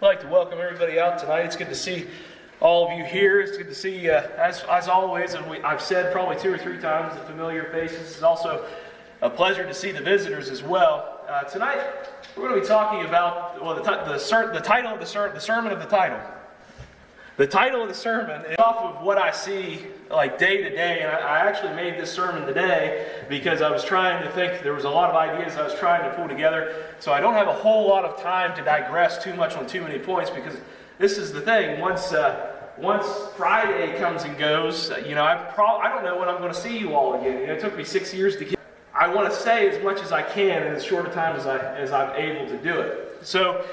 I'd like to welcome everybody out tonight. It's good to see all of you here. It's good to see, as always, and I've said probably 2 or 3 times, the familiar faces. It's also a pleasure to see the visitors as well. Tonight, we're going to be talking about the title of the sermon of the title. The title of the sermon is off of what I see like day to day, and I actually made this sermon today because I was trying to think. There was a lot of ideas I was trying to pull together, so I don't have a whole lot of time to digress too much on too many points, because this is the thing. Once Friday comes and goes, I don't know when I'm going to see you all again. It took me 6 years to get. I want to say as much as I can in as short a time as I'm able to do it. So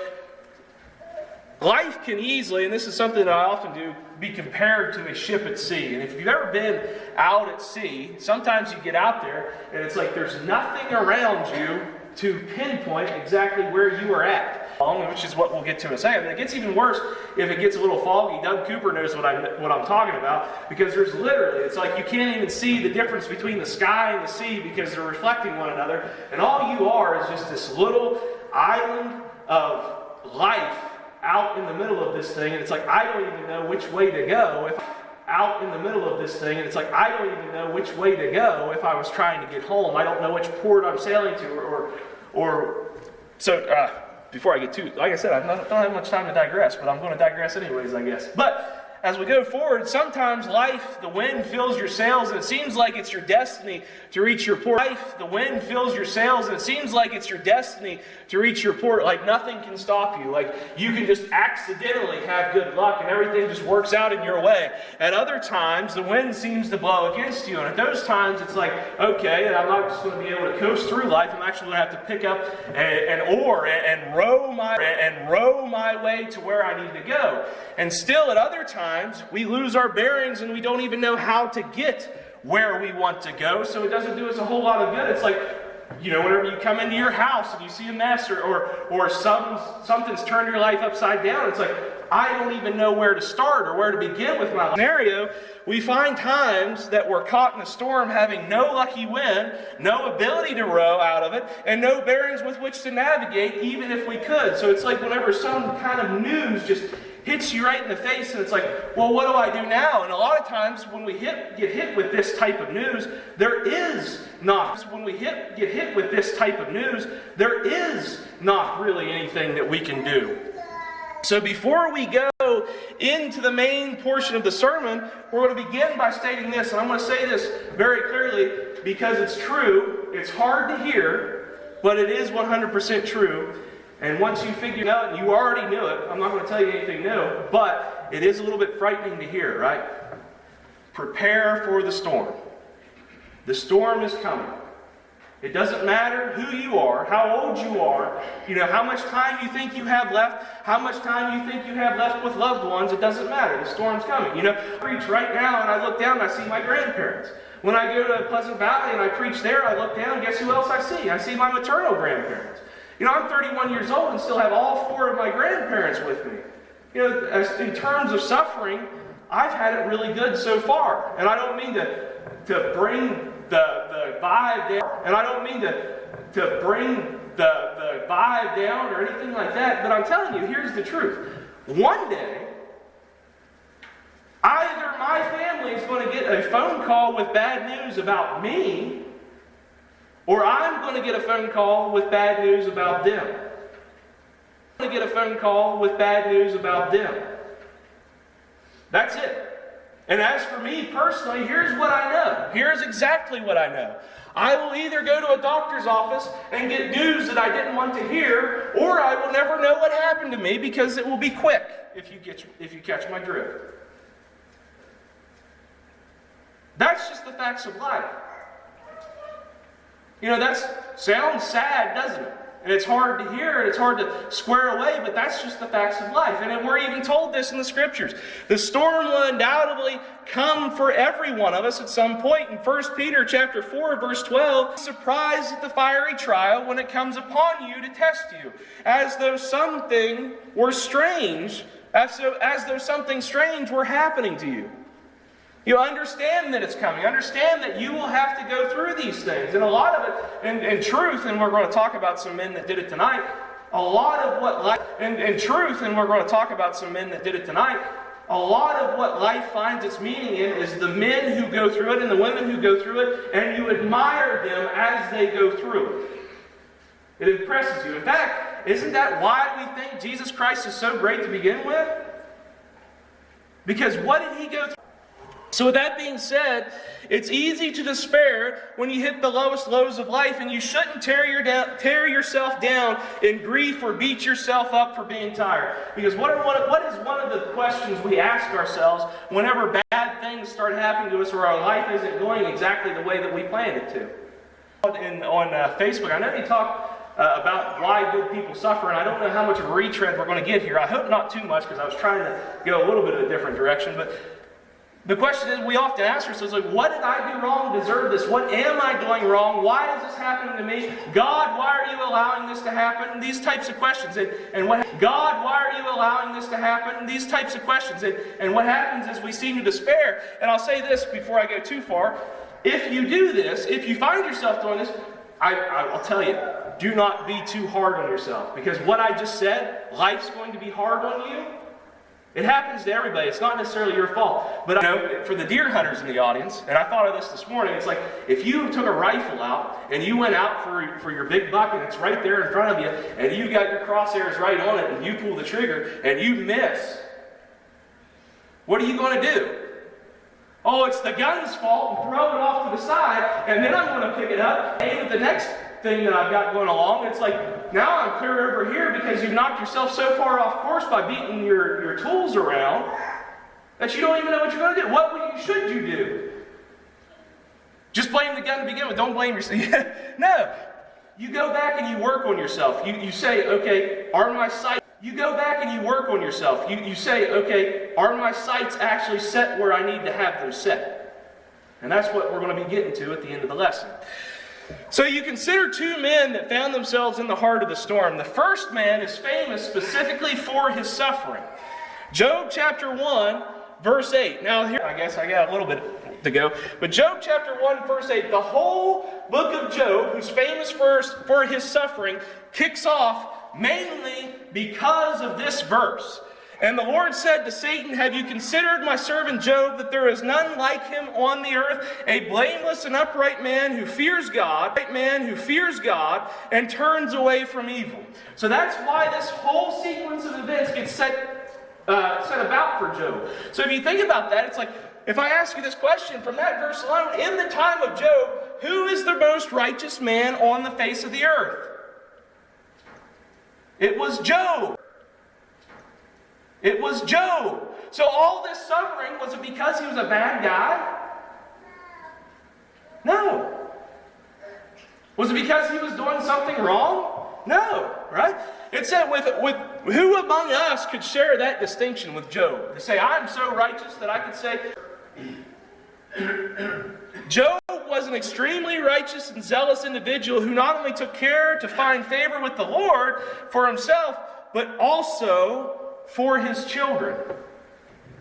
life can easily, and this is something that I often do, be compared to a ship at sea. And if you've ever been out at sea, sometimes you get out there and it's like there's nothing around you to pinpoint exactly where you are at, which is what we'll get to in a second. And it gets even worse if it gets a little foggy. Doug Cooper knows what I'm talking about, because there's literally, it's like you can't even see the difference between the sky and the sea because they're reflecting one another, and all you are is just this little island of life out in the middle of this thing, and it's like I don't even know which way to go if I was trying to get home. I don't know which port I'm sailing to, before I get too, like I said, I don't have much time to digress, but I'm going to digress anyways, I guess. But as we go forward, sometimes life, the wind fills your sails, and it seems like it's your destiny to reach your port. The wind fills your sails, and it seems like it's your destiny to reach your port. Like nothing can stop you. Like you can just accidentally have good luck, and everything just works out in your way. At other times, the wind seems to blow against you, and at those times, it's like, okay, I'm not just going to be able to coast through life. I'm actually going to have to pick up an oar and row my way to where I need to go. And still, at other times, we lose our bearings and we don't even know how to get where we want to go, so it doesn't do us a whole lot of good. It's like, whenever you come into your house and you see a mess or something's turned your life upside down, it's like, I don't even know where to start or where to begin with my life. Scenario, we find times that we're caught in a storm having no lucky wind, no ability to row out of it, and no bearings with which to navigate, even if we could. So it's like whenever some kind of news just hits you right in the face, and it's like, well, what do I do now? And a lot of times when we get hit with this type of news, there is not really anything that we can do. So before we go into the main portion of the sermon, we're going to begin by stating this, and I'm going to say this very clearly because it's true. It's hard to hear, but it is 100% true. And once you figure it out, you already knew it. I'm not going to tell you anything new, but it is a little bit frightening to hear, right? Prepare for the storm. The storm is coming. It doesn't matter who you are, how old you are, how much time you think you have left, how much time you think you have left with loved ones. It doesn't matter. The storm's coming. I preach right now and I look down and I see my grandparents. When I go to Pleasant Valley and I preach there, I look down and guess who else I see? I see my maternal grandparents. I'm 31 years old and still have all 4 of my grandparents with me. In terms of suffering, I've had it really good so far. And I don't mean to bring the vibe down. And I don't mean to bring the vibe down or anything like that. But I'm telling you, here's the truth. One day, either my family is going to get a phone call with bad news about me, or I'm going to get a phone call with bad news about them. That's it. And as for me personally, here's what I know. Here's exactly what I know. I will either go to a doctor's office and get news that I didn't want to hear, or I will never know what happened to me because it will be quick, if you catch my drift. That's just the facts of life. That sounds sad, doesn't it? And it's hard to hear, and it's hard to square away, but that's just the facts of life. And we're even told this in the Scriptures. The storm will undoubtedly come for every one of us at some point. In 1 Peter chapter 4, verse 12, surprised at the fiery trial when it comes upon you to test you, as though something were strange, as though something strange were happening to you. You understand that it's coming. Understand that you will have to go through these things. And a lot of it, in truth, and we're going to talk about some men that did it tonight, a lot of what life, and truth, and we're going to talk about some men that did it tonight, a lot of what life finds its meaning in is the men who go through it and the women who go through it, and you admire them as they go through it. It impresses you. In fact, isn't that why we think Jesus Christ is so great to begin with? Because what did he go through? So with that being said, it's easy to despair when you hit the lowest lows of life, and you shouldn't tear yourself down in grief or beat yourself up for being tired. Because what is one of the questions we ask ourselves whenever bad things start happening to us or our life isn't going exactly the way that we planned it to? On Facebook, I know you talk about why good people suffer, and I don't know how much of a retread we're going to get here. I hope not too much, because I was trying to go a little bit of a different direction. But the question is, we often ask ourselves, like, what did I do wrong to deserve this? What am I doing wrong? Why is this happening to me? God, why are you allowing this to happen? These types of questions. God, why are you allowing this to happen? These types of questions. And what happens is we seem to despair. And I'll say this before I go too far. If you do this, if you find yourself doing this, I'll tell you, do not be too hard on yourself. Because what I just said, life's going to be hard on you. It happens to everybody. It's not necessarily your fault. But I know for the deer hunters in the audience, and I thought of this morning, it's like if you took a rifle out and you went out for your big buck and it's right there in front of you and you got your crosshairs right on it and you pull the trigger and you miss, what are you going to do? Oh, it's the gun's fault, and throw it off to the side, and then I'm going to pick it up, aim at the next thing that I've got going along. It's like, now I'm clear over here because you've knocked yourself so far off course by beating your tools around that you don't even know what you're going to do. What should you do? Just blame the gun to begin with. Don't blame yourself. No. You go back and you work on yourself. You say, okay, are my sights... You go back and you work on yourself. You say, okay, are my sights actually set where I need to have them set? And that's what we're going to be getting to at the end of the lesson. So you consider two men that found themselves in the heart of the storm. The first man is famous specifically for his suffering. Job chapter 1, verse 8. Now here, I guess I got a little bit to go. But Job chapter 1, verse 8, the whole book of Job, who's famous for his suffering, kicks off mainly because of this verse. And the Lord said to Satan, have you considered my servant Job, that there is none like him on the earth, a blameless and upright man who fears God, and turns away from evil. So that's why this whole sequence of events gets set about for Job. So if you think about that, it's like, if I ask you this question from that verse alone, in the time of Job, who is the most righteous man on the face of the earth? It was Job. It was Job. So all this suffering, was it because he was a bad guy? No. Was it because he was doing something wrong? No, right? It said, with who among us could share that distinction with Job? To say, I'm so righteous that I could say... Job was an extremely righteous and zealous individual who not only took care to find favor with the Lord for himself, but also for his children.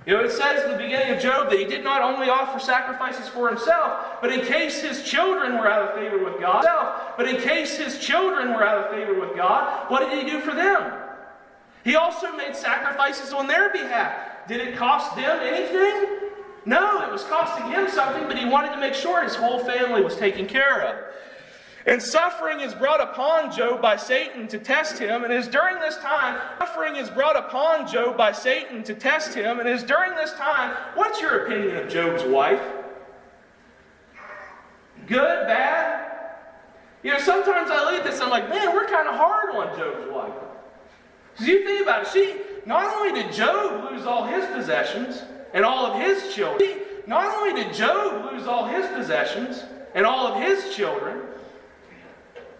You know, it says in the beginning of Job that he did not only offer sacrifices for himself, but in case his children were out of favor with God, what did he do for them? He also made sacrifices on their behalf. Did it cost them anything? No, it was costing him something, but he wanted to make sure his whole family was taken care of. And suffering is brought upon Job by Satan to test him, and it is during this time, what's your opinion of Job's wife? Good, bad? You know, sometimes I look at this and I'm like, man, we're kind of hard on Job's wife. Because you think about it, not only did Job lose all his possessions, and all of his children. Not only did Job lose all his possessions and all of his children,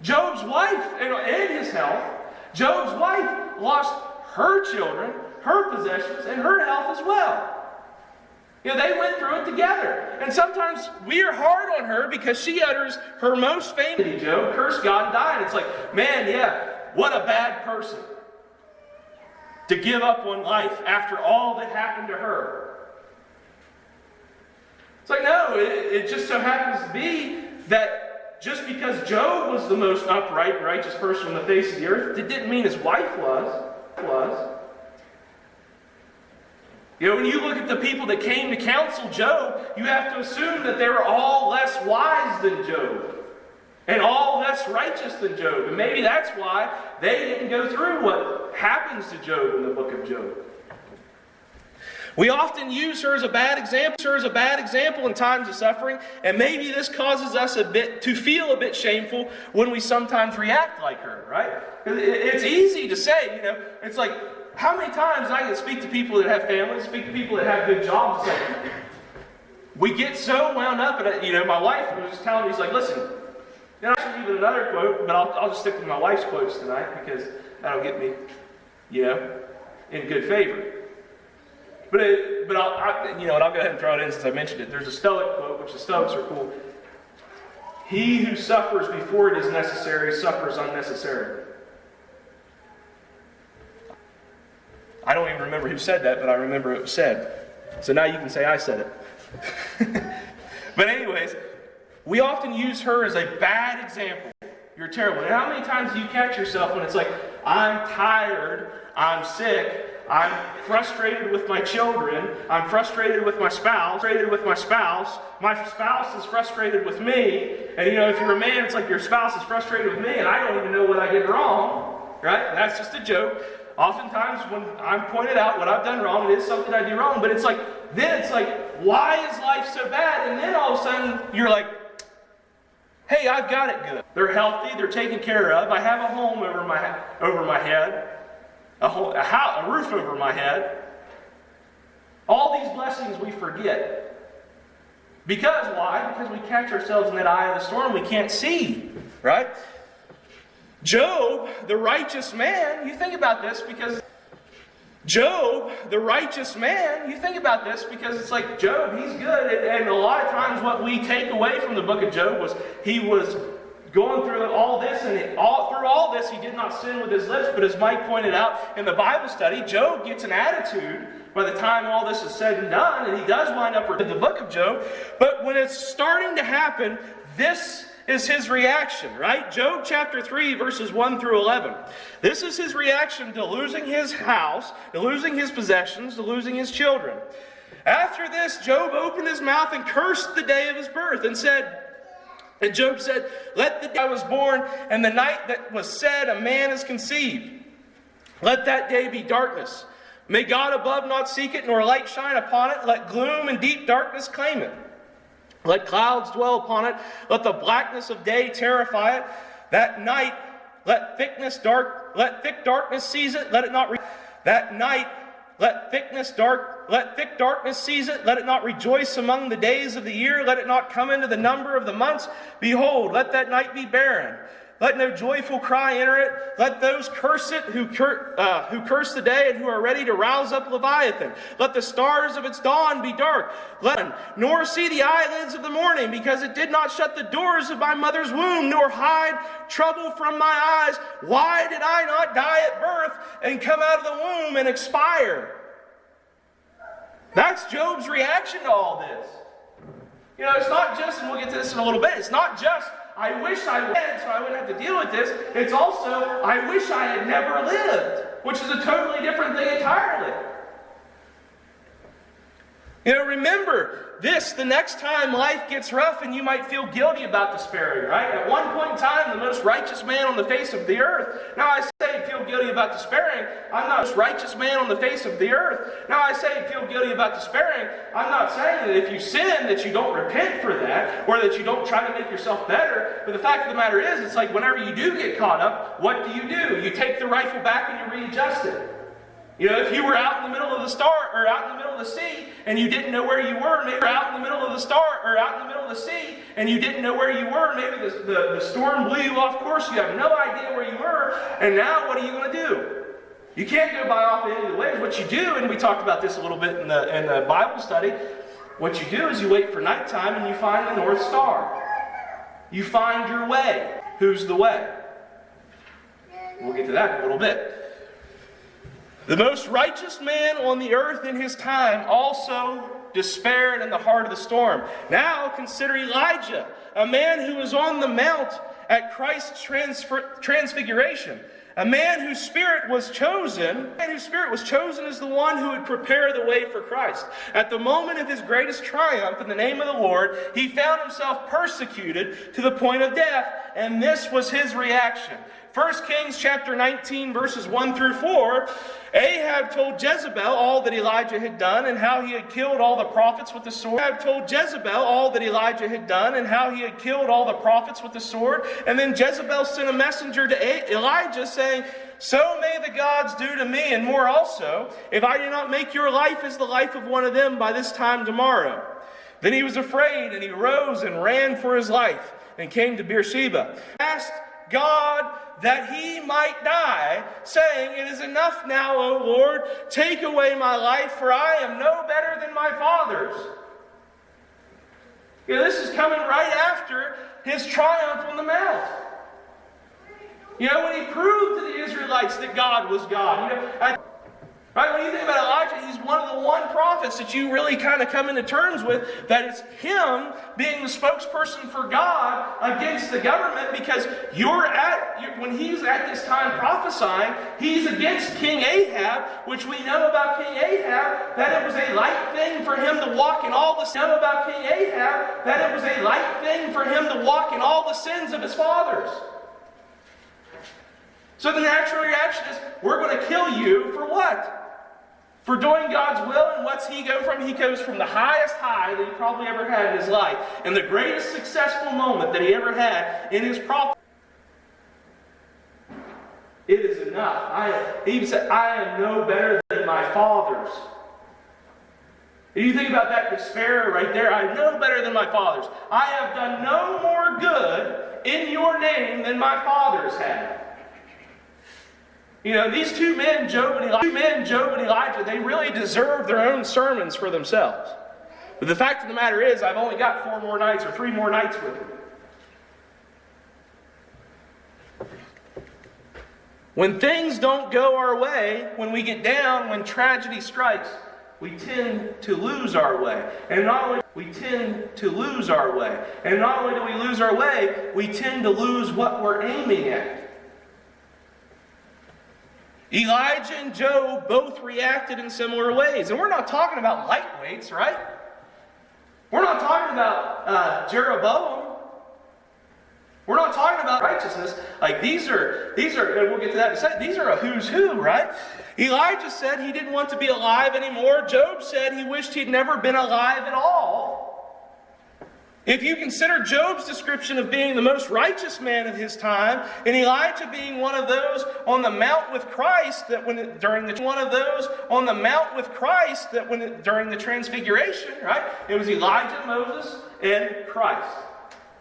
Job's wife and his health, Job's wife lost her children, her possessions, and her health as well. You know, they went through it together. And sometimes we are hard on her because she utters her most famous, Job, curse God and die. And it's like, man, yeah, what a bad person to give up on life after all that happened to her. It's like, no, it just so happens to be that just because Job was the most upright and righteous person on the face of the earth, it didn't mean his wife was. You know, when you look at the people that came to counsel Job, you have to assume that they were all less wise than Job and all less righteous than Job. And maybe that's why they didn't go through what happens to Job in the book of Job. We often use her as a bad example in times of suffering, and maybe this causes us to feel a bit shameful when we sometimes react like her, right? It's easy to say, you know, it's like, how many times I can speak to people that have families, speak to people that have good jobs, it's like, we get so wound up, and you know, my wife was just telling me, she's like, listen, you know, I should leave it another quote, but I'll just stick with my wife's quotes tonight, because that'll get me, you know, in good favor. But I'll go ahead and throw it in since I mentioned it. There's a Stoic quote, which the Stoics are cool. He who suffers before it is necessary suffers unnecessarily. I don't even remember who said that, but I remember it was said. So now you can say I said it. But anyways, we often use her as a bad example. You're terrible. And how many times do you catch yourself when it's like, I'm tired, I'm sick, I'm frustrated with my children, I'm frustrated with my spouse, my spouse is frustrated with me, and you know, if you're a man, it's like your spouse is frustrated with me, and I don't even know what I did wrong, right? And that's just a joke. Oftentimes, when I'm pointed out what I've done wrong, it is something I do wrong, but it's like, why is life so bad? And then all of a sudden, you're like, hey, I've got it good. They're healthy, they're taken care of, I have a home over my head, a roof over my head. All these blessings we forget. Because why? Because we catch ourselves in that eye of the storm we can't see. Right? Job, the righteous man, you think about this because it's like Job, he's good. And a lot of times what we take away from the book of Job was he was going through all this, and through all this, he did not sin with his lips. But as Mike pointed out in the Bible study, Job gets an attitude by the time all this is said and done, and he does wind up in the book of Job. But when it's starting to happen, this is his reaction, right? Job chapter 3, verses 1 through 11. This is his reaction to losing his house, to losing his possessions, to losing his children. After this, Job opened his mouth and cursed the day of his birth, and Job said, let the day I was born and the night that was said a man is conceived, let that day be darkness. May God above not seek it, nor light shine upon it. Let gloom and deep darkness claim it. Let clouds dwell upon it. Let the blackness of day terrify it. That night, let thick darkness seize it. Let it not. That night, let thick darkness seize it. Let it not rejoice among the days of the year. Let it not come into the number of the months. Behold, let that night be barren. Let no joyful cry enter it. Let those curse it who curse the day and who are ready to rouse up Leviathan. Let the stars of its dawn be dark. Nor see the eyelids of the morning, because it did not shut the doors of my mother's womb, nor hide trouble from my eyes. Why did I not die at birth and come out of the womb and expire? That's Job's reaction to all this. You know, it's not just, and we'll get to this in a little bit, it's not just, I wish I lived so I wouldn't have to deal with this. It's also, I wish I had never lived, which is a totally different thing entirely. You know, remember this, the next time life gets rough and you might feel guilty about despairing, right? At one point in time, the most righteous man on the face of the earth. Now I say feel guilty about despairing. I'm not the most righteous man on the face of the earth. Now I say feel guilty about despairing. I'm not saying that if you sin that you don't repent for that or that you don't try to make yourself better. But the fact of the matter is, it's like whenever you do get caught up, what do? You take the rifle back and you readjust it. You know, if you were out in the middle of the sea and you didn't know where you were, maybe out in the middle of the sea and you didn't know where you were, maybe the storm blew you off course, you have no idea where you were, and now what are you going to do? You can't go by off any of the waves. What you do, and we talked about this a little bit in the Bible study, what you do is you wait for nighttime and you find the North Star. You find your way. Who's the way? We'll get to that in a little bit. The most righteous man on the earth in his time also despaired in the heart of the storm. Now consider Elijah, a man who was on the mount at Christ's transfiguration, a man whose spirit was chosen as the one who would prepare the way for Christ. At the moment of his greatest triumph in the name of the Lord, he found himself persecuted to the point of death, and this was his reaction. 1 Kings chapter 19, verses 1 through 4, Ahab told Jezebel all that Elijah had done and how he had killed all the prophets with the sword. Ahab told Jezebel all that Elijah had done and how he had killed all the prophets with the sword. And then Jezebel sent a messenger to Elijah saying, "So may the gods do to me and more also, if I do not make your life as the life of one of them by this time tomorrow." Then he was afraid, and he rose and ran for his life and came to Beersheba. Asked God that he might die, saying, "It is enough now, O Lord, take away my life, for I am no better than my fathers." This is coming right after his triumph on the mount. When he proved to the Israelites that God was God. Right? When you think about Elijah, he's one of the one prophets that you really kind of come into terms with, that it's him being the spokesperson for God against the government, because when he's at this time prophesying, he's against King Ahab, which we know about King Ahab, that it was a light thing for him to walk in all the sins of his fathers. So the natural reaction is, we're going to kill you for what? For doing God's will. And what's he go from? He goes from the highest high that he probably ever had in his life, and the greatest successful moment that he ever had in his prophecy. It is enough. He even said, "I am no better than my fathers." And you think about that despair right there. "I am no better than my fathers. I have done no more good in your name than my fathers have." These two men, Job and Elijah, they really deserve their own sermons for themselves. But the fact of the matter is, I've only got 4 more nights or 3 more nights with them. When things don't go our way, when we get down, when tragedy strikes, we tend to lose our way. And not only do we lose our way, we tend to lose what we're aiming at. Elijah and Job both reacted in similar ways. And we're not talking about lightweights, right? We're not talking about Jeroboam. We're not talking about righteousness. Like these are, and we'll get to that in a second, these are a who's who, right? Elijah said he didn't want to be alive anymore. Job said he wished he'd never been alive at all. If you consider Job's description of being the most righteous man of his time, and Elijah being one of those on the mount with Christ during the transfiguration, right? It was Elijah, Moses, and Christ.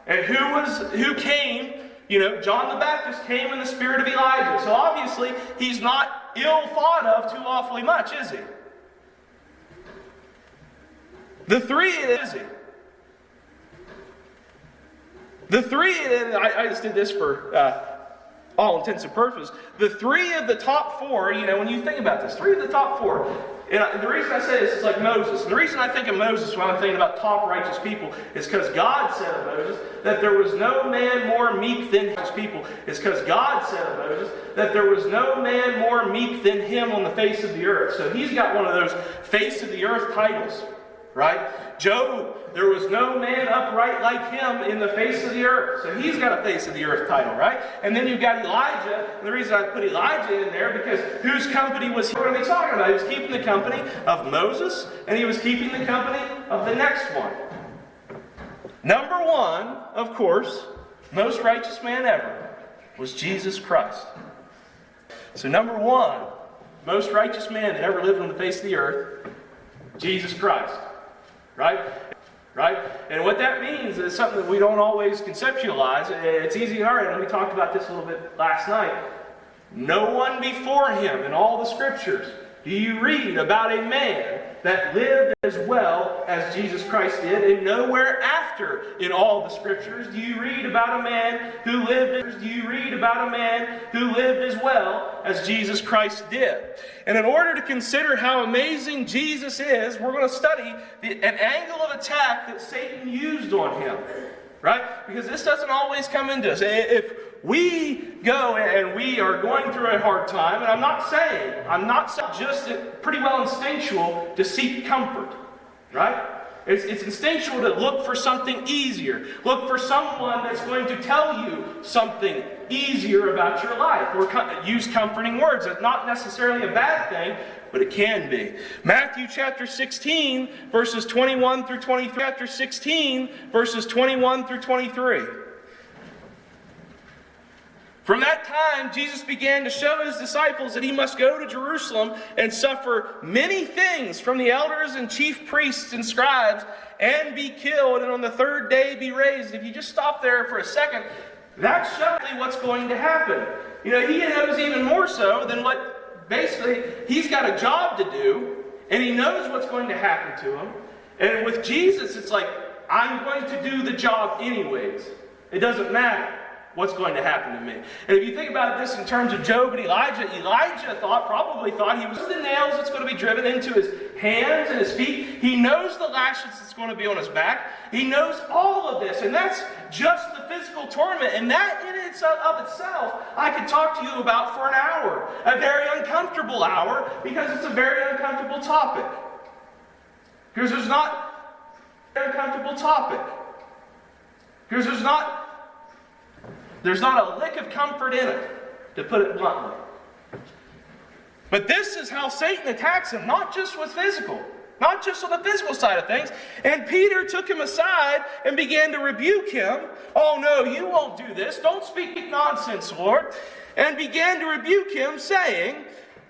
And who came? John the Baptist came in the spirit of Elijah. So obviously he's not ill thought of too awfully much, is he? I just did this for all intents and purposes. The 3 of the top 4, when you think about this, 3 of the top 4. And the reason I say this is like Moses. And the reason I think of Moses when I'm thinking about top righteous people is because God said of Moses that there was no man more meek than him on the face of the earth. So he's got one of those face of the earth titles, right? Job, there was no man upright like him in the face of the earth. So he's got a face of the earth title, right? And then you've got Elijah. And the reason I put Elijah in there, because whose company was he going to be talking about? He was keeping the company of Moses, and he was keeping the company of the next one. Number 1, of course, most righteous man ever, was Jesus Christ. So number 1, most righteous man that ever lived on the face of the earth, Jesus Christ. Right? And what that means is something that we don't always conceptualize. It's easy in our head, and we talked about this a little bit last night. No one before him in all the scriptures do you read about a man that lived as well as Jesus Christ did, and nowhere after in all the scriptures do you read about a man who lived as well as Jesus Christ did. And in order to consider how amazing Jesus is, we're going to study an angle of attack that Satan used on him. right? Because this doesn't always come into us. If we go and we are going through a hard time, and I'm not just pretty well instinctual to seek comfort, right? It's instinctual to look for something easier. Look for someone that's going to tell you something easier about your life. Or use comforting words. It's not necessarily a bad thing, but it can be. Matthew chapter 16, verses 21 through 23. Chapter 16, verses 21 through 23. From that time, Jesus began to show his disciples that he must go to Jerusalem and suffer many things from the elders and chief priests and scribes and be killed and on the third day be raised. If you just stop there for a second, that's surely what's going to happen. He knows even more so than what basically he's got a job to do and he knows what's going to happen to him. And with Jesus, it's like, I'm going to do the job anyways. It doesn't matter what's going to happen to me. And if you think about this in terms of Job and Elijah probably thought he was the nails that's going to be driven into his hands and his feet. He knows the lashes that's going to be on his back. He knows all of this. And that's just the physical torment. And that in itself, I could talk to you about for an hour. A very uncomfortable hour, because it's a very uncomfortable topic. Because there's not an uncomfortable topic. Because there's not a lick of comfort in it, to put it bluntly. But this is how Satan attacks him, not just with physical, not just on the physical side of things. And Peter took him aside and began to rebuke him. Oh no, you won't do this. Don't speak nonsense, Lord. And began to rebuke him, saying,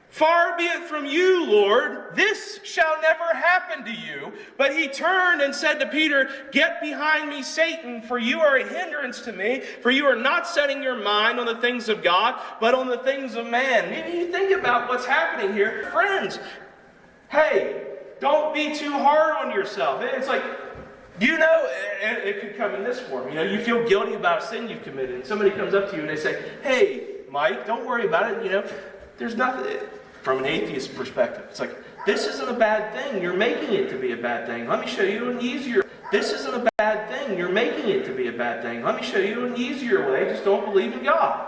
Far be it from you, Lord, this shall never happen to you. But he turned and said to Peter, Get behind me, Satan, for you are a hindrance to me, for you are not setting your mind on the things of God, but on the things of man. Maybe you think about what's happening here. Friends, hey, don't be too hard on yourself. It's like, it could come in this form. You feel guilty about a sin you've committed. And somebody comes up to you and they say, Hey, Mike, don't worry about it. There's nothing. From an atheist perspective, it's like, this isn't a bad thing. You're making it to be a bad thing. Let me show you an easier. This isn't a bad thing. You're making it to be a bad thing. Let me show you an easier way. Just don't believe in God.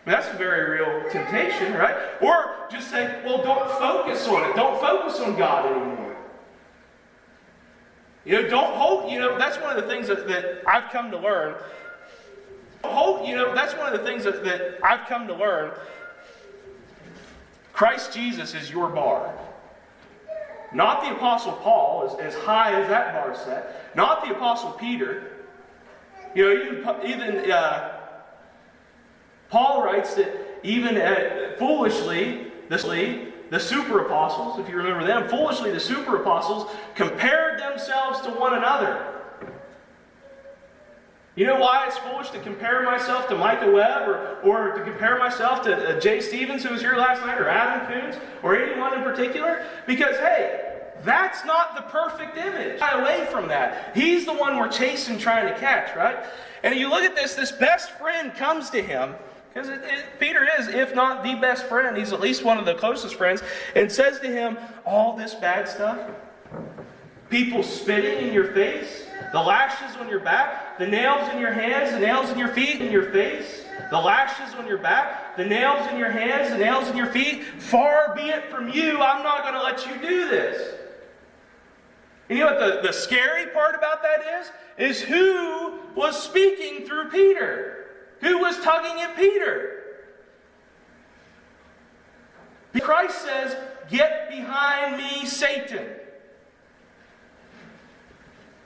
That's a very real temptation, right? Or just say, well, don't focus on it. Don't focus on God anymore. Don't hold. That's one of the things that I've come to learn. That's one of the things that I've come to learn. Christ Jesus is your bar. Not the Apostle Paul, as high as that bar set. Not the Apostle Peter. Even Paul writes that even foolishly, the super apostles, if you remember them, foolishly the super apostles compared themselves to one another. You know why it's foolish to compare myself to Micah Webb or to compare myself to Jay Stevens, who was here last night, or Adam Coons, or anyone in particular? Because, hey, that's not the perfect image. Shy away from that. He's the one we're chasing, trying to catch, right? And you look at this best friend comes to him, because Peter is, if not the best friend, he's at least one of the closest friends, and says to him, all this bad stuff, people spitting in your face, the lashes on your back, the nails in your hands, the nails in your feet, in your face, the lashes on your back, the nails in your hands, the nails in your feet. Far be it from you. I'm not going to let you do this. And you know what the scary part about that is who was speaking through Peter? Who was tugging at Peter? Christ says, Get behind me, Satan.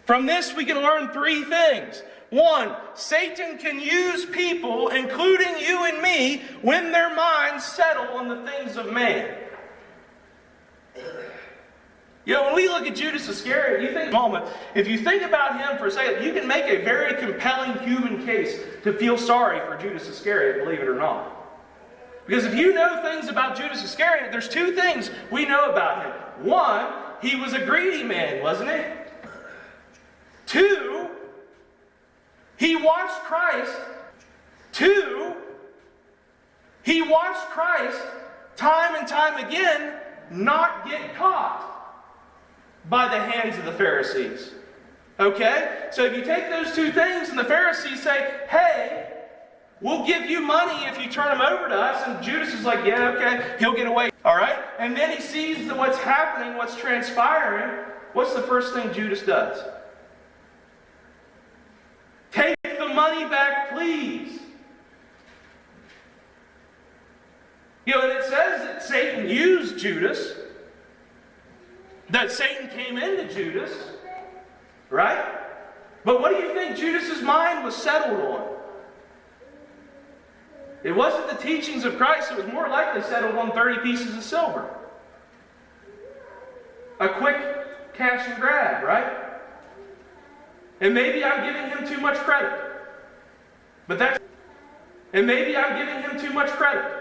From this, we can learn three things. One, Satan can use people, including you and me, when their minds settle on the things of man. When we look at Judas Iscariot, if you think about him for a second, you can make a very compelling human case to feel sorry for Judas Iscariot, believe it or not. Because if you know things about Judas Iscariot, there's two things we know about him. One, he was a greedy man, wasn't he? Two, he watched Christ. He watched Christ time and time again not get caught by the hands of the Pharisees. Okay? So if you take those two things and the Pharisees say, hey, we'll give you money if you turn him over to us. And Judas is like, yeah, okay, he'll get away. All right? And then he sees what's happening, what's transpiring. What's the first thing Judas does? Take the money back, please. You know, and it says that Satan used Judas, that Satan came into Judas, right? But what do you think Judas's mind was settled on? It wasn't the teachings of Christ. It was more likely settled on 30 pieces of silver. A quick cash and grab, right? And maybe I'm giving him too much credit. And maybe I'm giving him too much credit.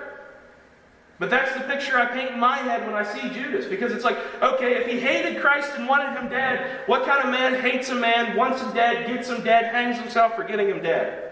But that's the picture I paint in my head when I see Judas. Because it's like, okay, if he hated Christ and wanted him dead, what kind of man hates a man, wants him dead, gets him dead, hangs himself for getting him dead?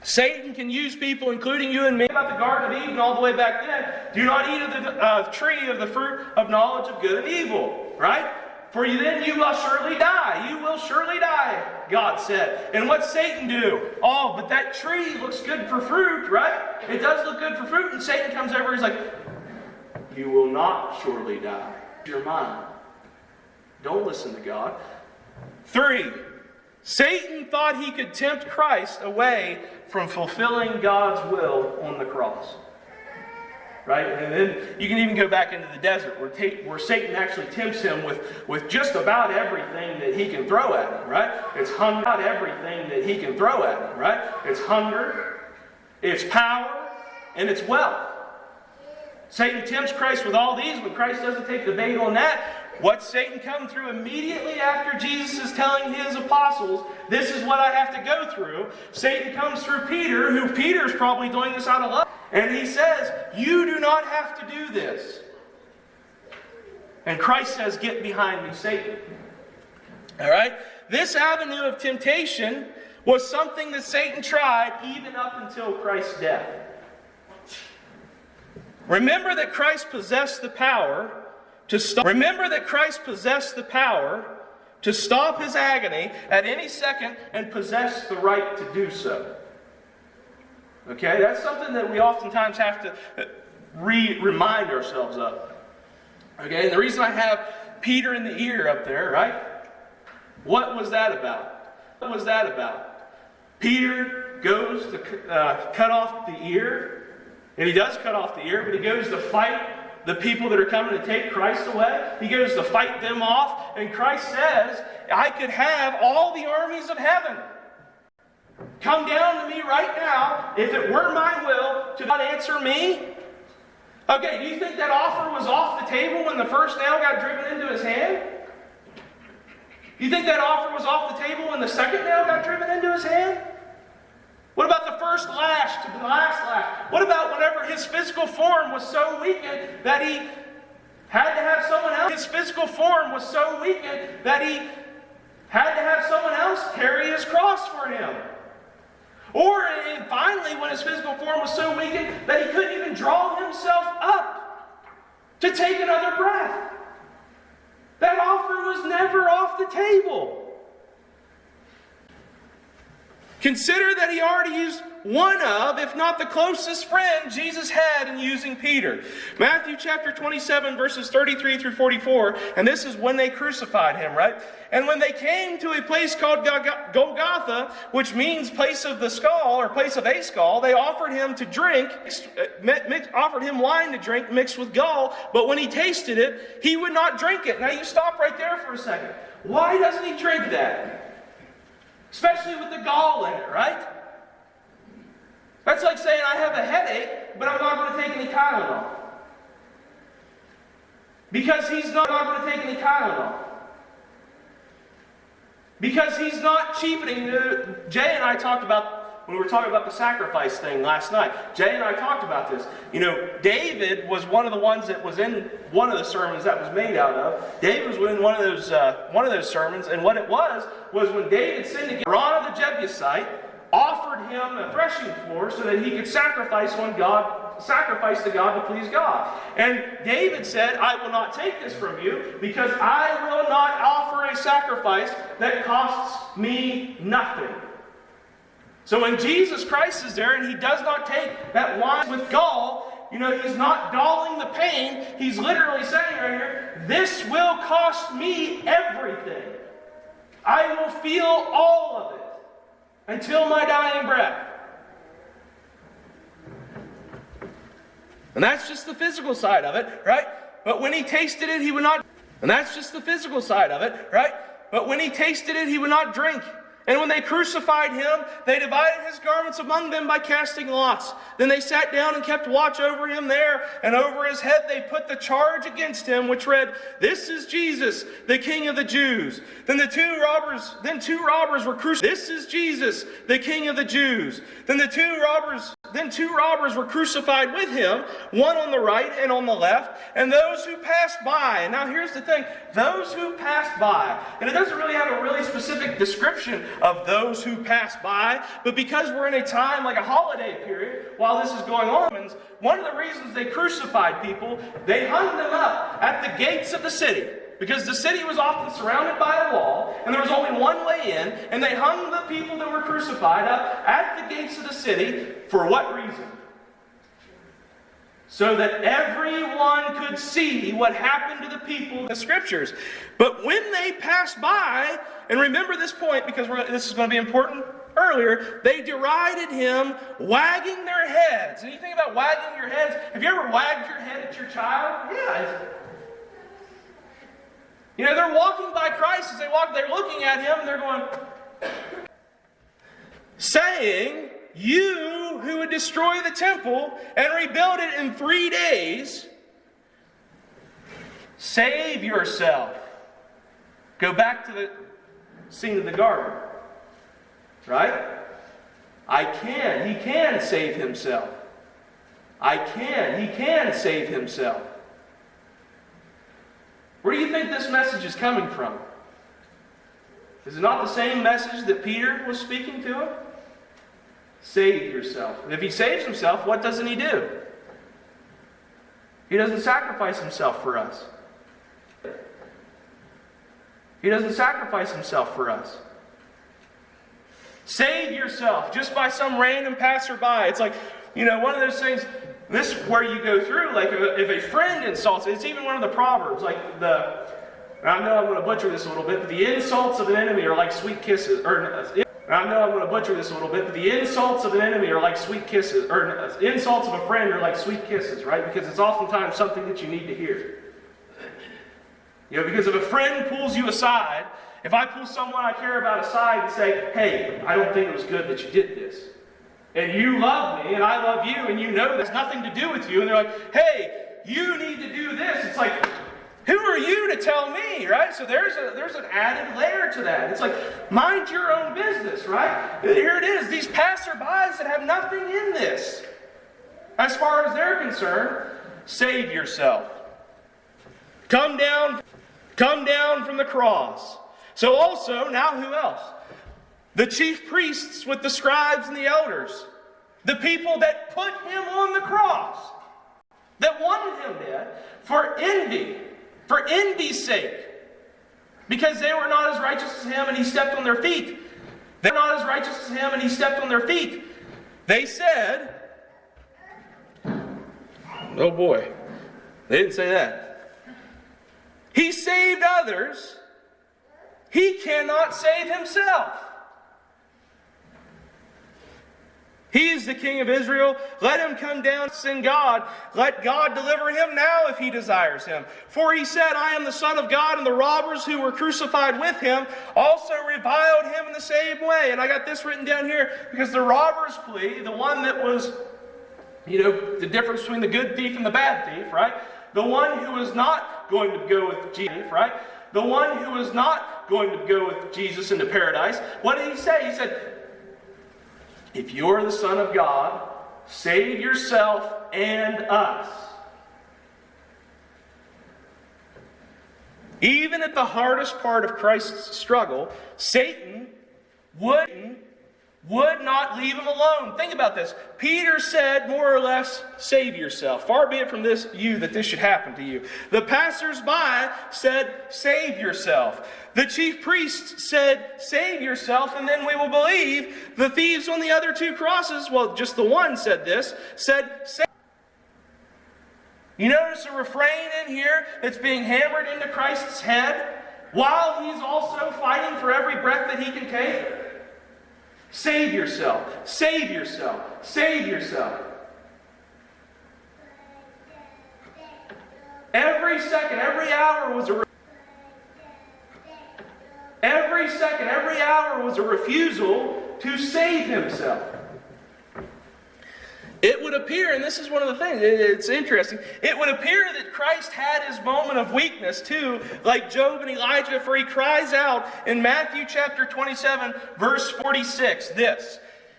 Satan can use people, including you and me, about the Garden of Eden all the way back then. Do not eat of the tree of the fruit of knowledge of good and evil. Right? For then you will surely die. You will surely die, God said. And what's Satan do? Oh, but that tree looks good for fruit, right? It does look good for fruit. And Satan comes over and he's like, you will not surely die. Your mind. Don't listen to God. 3, Satan thought he could tempt Christ away from fulfilling God's will on the cross. Right? And then you can even go back into the desert where Satan actually tempts him with just about everything that he can throw at him, right? It's hunger, about everything that he can throw at him, right? It's hunger, it's power, and it's wealth. Satan tempts Christ with all these, but Christ doesn't take the bait on that. What's Satan come through immediately after Jesus is telling his apostles, this is what I have to go through? Satan comes through Peter, who Peter's probably doing this out of love. And he says, you do not have to do this. And Christ says, get behind me, Satan. All right? This avenue of temptation was something that Satan tried even up until Christ's death. Remember that Christ possessed the power to stop. Remember that Christ possessed the power to stop his agony at any second and possess the right to do so. Okay, that's something that we oftentimes have to remind ourselves of. Okay, and the reason I have Peter in the ear up there, right? What was that about? What was that about? Peter goes to cut off the ear, and he does cut off the ear, but he goes to fight the people that are coming to take Christ away. He goes to fight them off, and Christ says, I could have all the armies of heaven come down to me right now, if it were my will, to not answer me. Okay, do you think that offer was off the table when the first nail got driven into his hand? Do you think that offer was off the table when the second nail got driven into his hand? What about the first lash to the last lash? What about whenever his physical form was so weakened that he had to have someone else? His physical form was so weakened that he had to have someone else carry his cross for him. Or finally, when his physical form was so weakened that he couldn't even draw himself up to take another breath. That offer was never off the table. Consider that he already used one of, if not the closest friend Jesus had in using Peter. Matthew chapter 27, verses 33 through 44, and this is when they crucified him, right? And when they came to a place called Golgotha, which means place of the skull, or place of a skull, they offered him to drink, offered him wine to drink mixed with gall, but when he tasted it, he would not drink it. Now you stop right there for a second. Why doesn't he drink that? Especially with the gall in it, right? That's like saying I have a headache, but I'm not going to take any Tylenol. Because he's not going to take any Tylenol. Because he's not cheapening. Jay and I talked about, when we were talking about the sacrifice thing last night, Jay and I talked about this. You know, David was one of the ones that was in one of the sermons that was made out of. David was in one of those sermons, and what it was when David sinned against Ron the Jebusite, offered him a threshing floor so that he could sacrifice on sacrifice to God to please God. And David said, I will not take this from you, because I will not offer a sacrifice that costs me nothing. So when Jesus Christ is there and he does not take that wine with gall, he's not galling the pain. He's literally saying right here, this will cost me everything. I will feel all of it until my dying breath. And that's just the physical side of it, right? But when he tasted it, he would not. And that's just the physical side of it, right? But when he tasted it, he would not drink. And when they crucified him, they divided his garments among them by casting lots. Then they sat down and kept watch over him there, and over his head they put the charge against him, which read, "This is Jesus, the King of the Jews." Then two robbers were crucified. This is Jesus, the King of the Jews. Then two robbers were crucified with him, one on the right and on the left, and those who passed by. And now here's the thing, those who passed by. And it doesn't really have a really specific description of those who passed by, but because we're in a time like a holiday period, while this is going on, one of the reasons they crucified people, they hung them up at the gates of the city. Because the city was often surrounded by a wall, and there was only one way in, and they hung the people that were crucified up at the gates of the city. For what reason? So that everyone could see what happened to the people in the Scriptures. But when they passed by, and remember this point because this is going to be important earlier, they derided him, wagging their heads. And you think about wagging your heads. Have you ever wagged your head at your child? Yeah. They're walking by Christ as they walk, they're looking at him and they're going, saying, "You who would destroy the temple and rebuild it in 3 days, save yourself." Go back to the scene of the garden. Right? He can save himself. He can save himself. Where do you think this message is coming from? Is it not the same message that Peter was speaking to him? Save yourself. And if he saves himself, what doesn't he do? He doesn't sacrifice himself for us. He doesn't sacrifice himself for us. Save yourself just by some random passerby. It's like, one of those things, this where you go through, like if a friend insults, it's even one of the Proverbs, like I know I'm going to butcher this a little bit, but the insults of an enemy are like sweet kisses, I know I'm going to butcher this a little bit, but the insults of an enemy are like sweet kisses, or insults of a friend are like sweet kisses, right? Because it's oftentimes something that you need to hear. Because if a friend pulls you aside, if I pull someone I care about aside and say, "Hey, I don't think it was good that you did this," and you love me and I love you and you know there's nothing to do with you, and they're like, "Hey, you need to do this," it's like, who are you to tell me, right? So there's an added layer to that. It's like, mind your own business, right? Here it is, these passerbys that have nothing in this. As far as they're concerned, save yourself. Come down from the cross. So also, now who else? The chief priests with the scribes and the elders. The people that put him on the cross. That wanted him dead for envy's sake. Because they were not as righteous as him and he stepped on their feet. They were not as righteous as him and he stepped on their feet. They said, oh boy, they didn't say that. He saved others. He cannot save himself. He is the King of Israel. Let him come down and sin God. Let God deliver him now if he desires him. For he said, "I am the Son of God," and the robbers who were crucified with him also reviled him in the same way. And I got this written down here because the robber's plea, the one that was, the difference between the good thief and the bad thief, right? The one who was not going to go with Jesus, right? The one who was not going to go with Jesus into paradise. What did he say? He said, "If you're the Son of God, save yourself and us." Even at the hardest part of Christ's struggle, Satan would would not leave him alone. Think about this. Peter said, more or less, save yourself. Far be it from you that this should happen to you. The passers-by said, save yourself. The chief priests said, save yourself, and then we will believe. The thieves on the other two crosses, well, just the one said this, said, save. You notice a refrain in here that's being hammered into Christ's head while he's also fighting for every breath that he can take? Save yourself. Save yourself. Save yourself. Every second, every hour was a refusal to save himself. It would appear, and this is one of the things, it's interesting, it would appear that Christ had his moment of weakness too, like Job and Elijah, for he cries out in Matthew chapter 27, verse 46, this.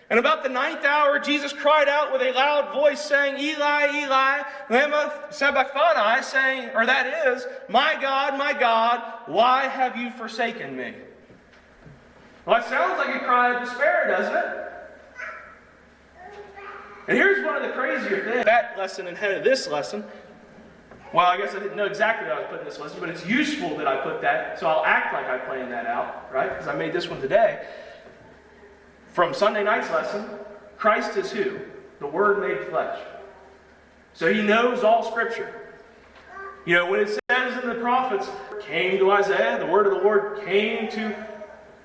And about the 9th hour, Jesus cried out with a loud voice, saying, Eli, Eli, lema sabachthani, saying, or that is, my God, why have you forsaken me? Well, it sounds like a cry of despair, doesn't it? And here's one of the crazier things. That lesson and head of this lesson. Well, I guess I didn't know exactly what I was putting in this lesson, but it's useful that I put that, so I'll act like I planned that out, right? Because I made this one today. From Sunday night's lesson, Christ is who? The Word made flesh. So he knows all Scripture. You know, when it says in the prophets, came to Isaiah, the word of the Lord came to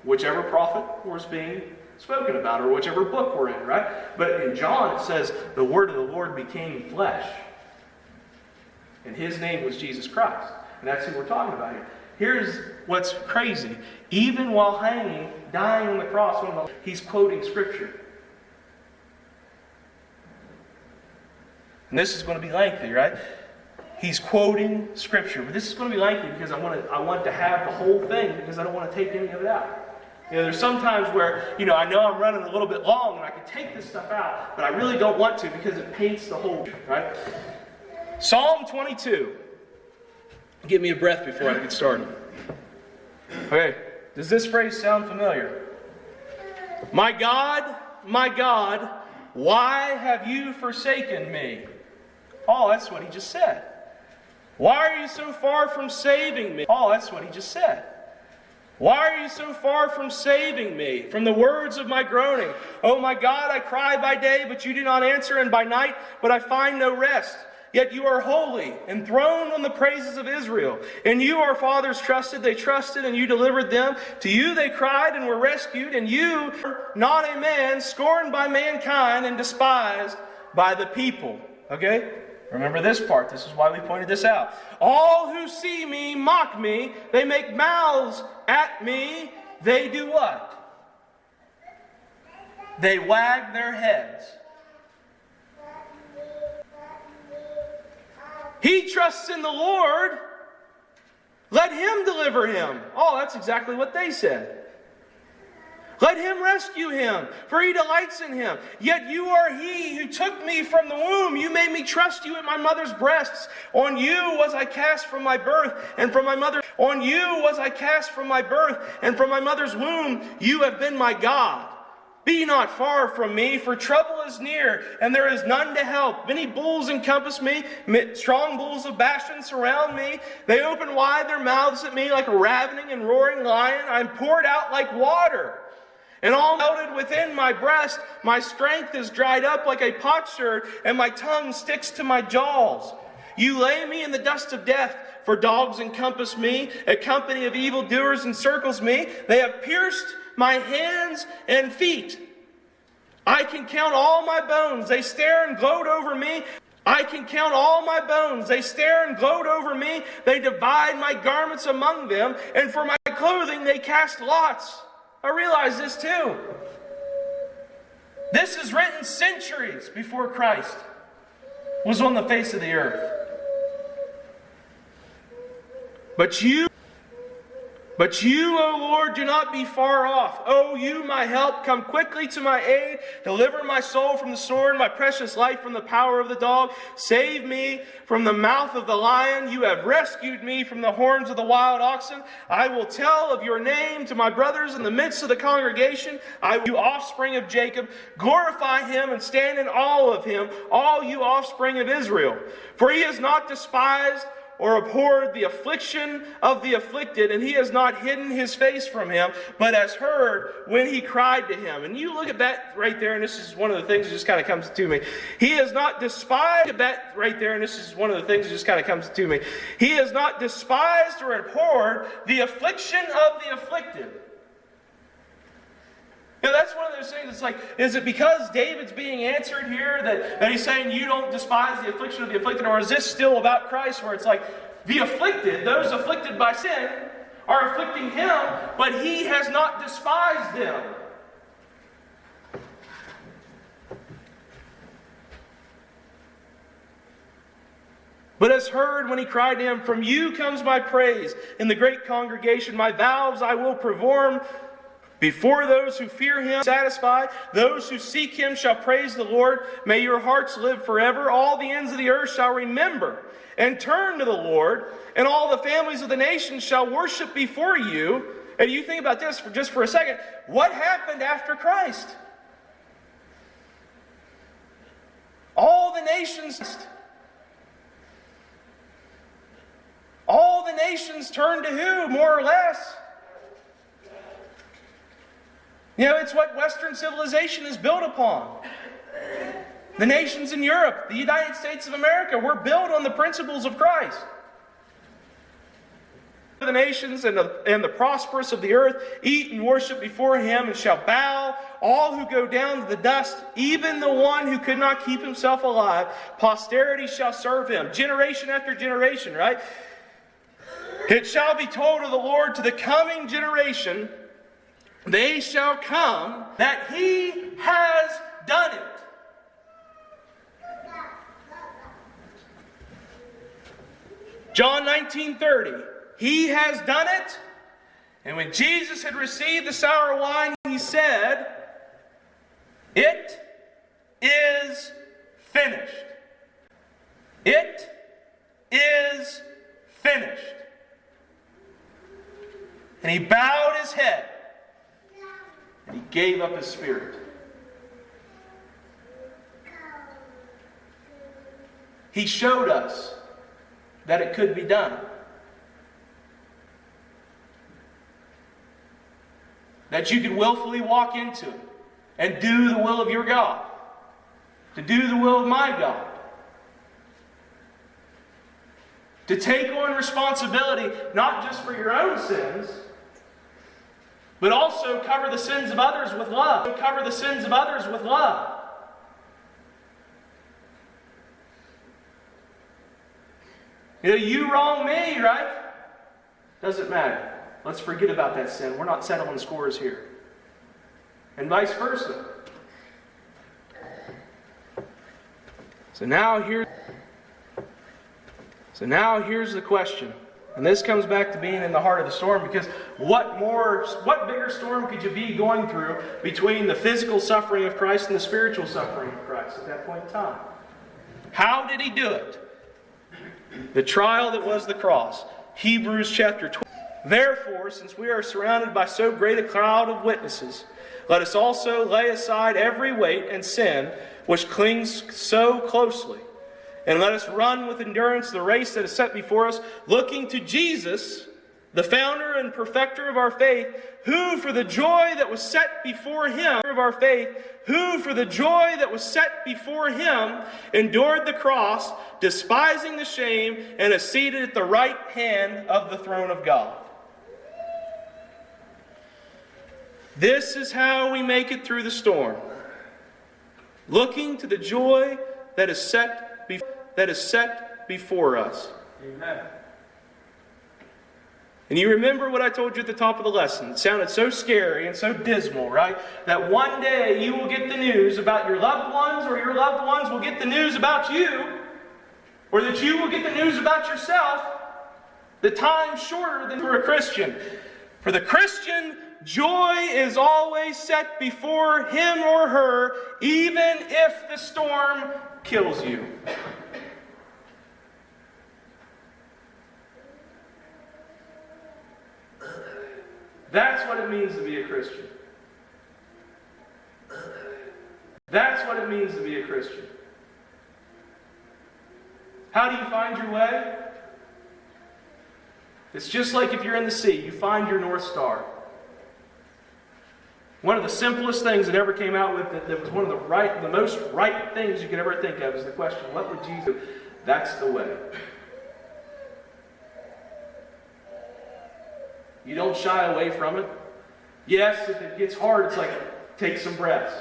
whichever prophet was being spoken about, or whichever book we're in, right? But in John it says, the word of the Lord became flesh. And his name was Jesus Christ. And that's who we're talking about here. Here's what's crazy. Even while hanging, dying on the cross, he's quoting Scripture. And this is going to be lengthy, right? He's quoting Scripture. But this is going to be lengthy because I want to have the whole thing, because I don't want to take any of it out. You know, there's some times where, I know I'm running a little bit long and I can take this stuff out, but I really don't want to because it paints the whole, right? Psalm 22. Give me a breath before I get started. Okay, does this phrase sound familiar? My God, why have you forsaken me? Oh, that's what he just said. Why are you so far from saving me? Oh, that's what he just said. Why are you so far from saving me? From the words of my groaning. Oh my God, I cry by day, but you do not answer, and by night, but I find no rest. Yet you are holy, enthroned on the praises of Israel. In you our fathers trusted, they trusted, and you delivered them. To you they cried and were rescued, and you, not a man, scorned by mankind and despised by the people. Okay? Remember this part. This is why we pointed this out. All who see me mock me. They make mouths at me. They do what? They wag their heads. He trusts in the Lord. Let him deliver him. Oh, that's exactly what they said. Let him rescue him, for he delights in him. Yet you are he who took me from the womb. You made me trust you at my mother's breasts. On you was I cast from my birth, and from my mother. On you was I cast from my birth, and from my mother's womb you have been my God. Be not far from me, for trouble is near, and there is none to help. Many bulls encompass me, strong bulls of Bashan surround me. They open wide their mouths at me like a ravening and roaring lion. I am poured out like water, and all melted within my breast. My strength is dried up like a potsherd, and my tongue sticks to my jaws. You lay me in the dust of death, for dogs encompass me. A company of evildoers encircles me. They have pierced my hands and feet. I can count all my bones. They stare and gloat over me. I can count all my bones. They stare and gloat over me. They divide my garments among them, and for my clothing they cast lots. I realize this too. This is written centuries before Christ was on the face of the earth. But But you, O Lord, do not be far off. O you, my help, come quickly to my aid. Deliver my soul from the sword, my precious life from the power of the dog. Save me from the mouth of the lion. You have rescued me from the horns of the wild oxen. I will tell of your name to my brothers in the midst of the congregation. You offspring of Jacob, glorify him and stand in awe of him, all you offspring of Israel. For he has not despised or abhorred the affliction of the afflicted, and he has not hidden his face from him, but has heard when he cried to him. And you look at that right there, and this is one of the things that just kind of comes to me. He has not despised that right there, and this is one of the things that just kind of comes to me. He has not despised or abhorred the affliction of the afflicted. You know, that's one of those things. It's like, is it because David's being answered here that he's saying you don't despise the affliction of the afflicted? Or is this still about Christ where it's like the afflicted, those afflicted by sin, are afflicting him, but he has not despised them? But has heard when he cried to him, from you comes my praise in the great congregation. My vows I will perform before those who fear him, satisfied. Those who seek him shall praise the Lord. May your hearts live forever. All the ends of the earth shall remember and turn to the Lord, and all the families of the nations shall worship before you. And you think about this just for a second. What happened after Christ? All the nations turned to who, more or less? You know, it's what Western civilization is built upon. The nations in Europe, the United States of America, were built on the principles of Christ. The nations and the prosperous of the earth eat and worship before him and shall bow, all who go down to the dust, even the one who could not keep himself alive. Posterity shall serve him, generation after generation, right? It shall be told of the Lord to the coming generation, they shall come, that he has done it. John 19:30. He has done it. And when Jesus had received the sour wine, he said, it is finished. It is finished. And he bowed his head. And he gave up his spirit. He showed us that it could be done. That you could willfully walk into it and do the will of your God. To do the will of my God. To take on responsibility not just for your own sins, but also cover the sins of others with love. Cover the sins of others with love. You know, you wrong me, right? Doesn't matter. Let's forget about that sin. We're not settling scores here. And vice versa. So now here's the question. And this comes back to being in the heart of the storm, because what bigger storm could you be going through between the physical suffering of Christ and the spiritual suffering of Christ at that point in time? How did he do it? The trial that was the cross. Hebrews chapter 12. Therefore, since we are surrounded by so great a cloud of witnesses, let us also lay aside every weight and sin which clings so closely. And let us run with endurance the race that is set before us, looking to Jesus, the founder and perfecter of our faith, who for the joy that was set before him, endured the cross, despising the shame, and is seated at the right hand of the throne of God. This is how we make it through the storm. Looking to the joy that is set before us. Amen. And you remember what I told you at the top of the lesson. It sounded so scary and so dismal, right? That one day you will get the news about your loved ones, or your loved ones will get the news about you, or that you will get the news about yourself. The time's shorter than for a Christian. For the Christian, joy is always set before him or her, even if the storm kills you. That's what it means to be a Christian. That's what it means to be a Christian. How do you find your way? It's just like if you're in the sea, you find your North Star. One of the simplest things that ever came out with it, that was one of the most right things you could ever think of, is the question, what would Jesus do? That's the way. You don't shy away from it. Yes, if it gets hard, it's like, take some breaths.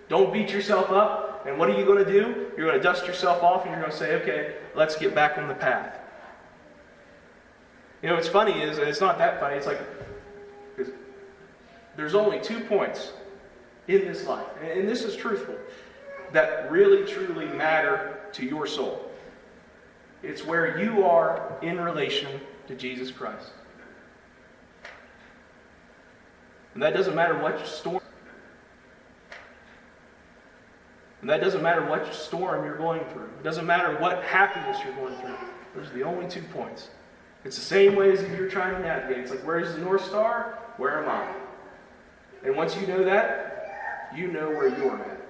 Don't beat yourself up. And what are you going to do? You're going to dust yourself off and you're going to say, okay, let's get back on the path. You know, what's funny is, and it's not that funny, it's like, there's only 2 points in this life, and this is truthful, that really, truly matter to your soul. It's where you are in relation to Jesus Christ. And that doesn't matter what storm. And that doesn't matter what storm you're going through. It doesn't matter what happiness you're going through. Those are the only 2 points. It's the same way as if you're trying to navigate. It's like, where's the North Star? Where am I? And once you know that, you know where you're at.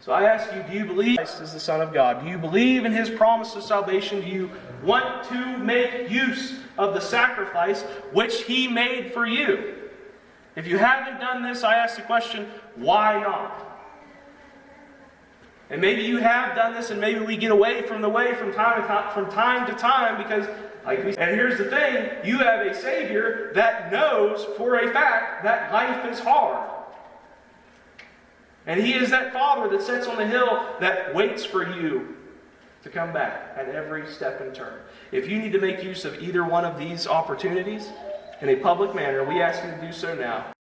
So I ask you, do you believe Christ is the Son of God? Do you believe in His promise of salvation? Do you want to make use of the sacrifice which He made for you? If you haven't done this, I ask the question, why not? And maybe you have done this, and maybe we get away from the way from time to time because, like we said, and here's the thing, you have a Savior that knows for a fact that life is hard. And He is that Father that sits on the hill that waits for you to come back at every step and turn. If you need to make use of either one of these opportunities in a public manner, we ask you to do so now.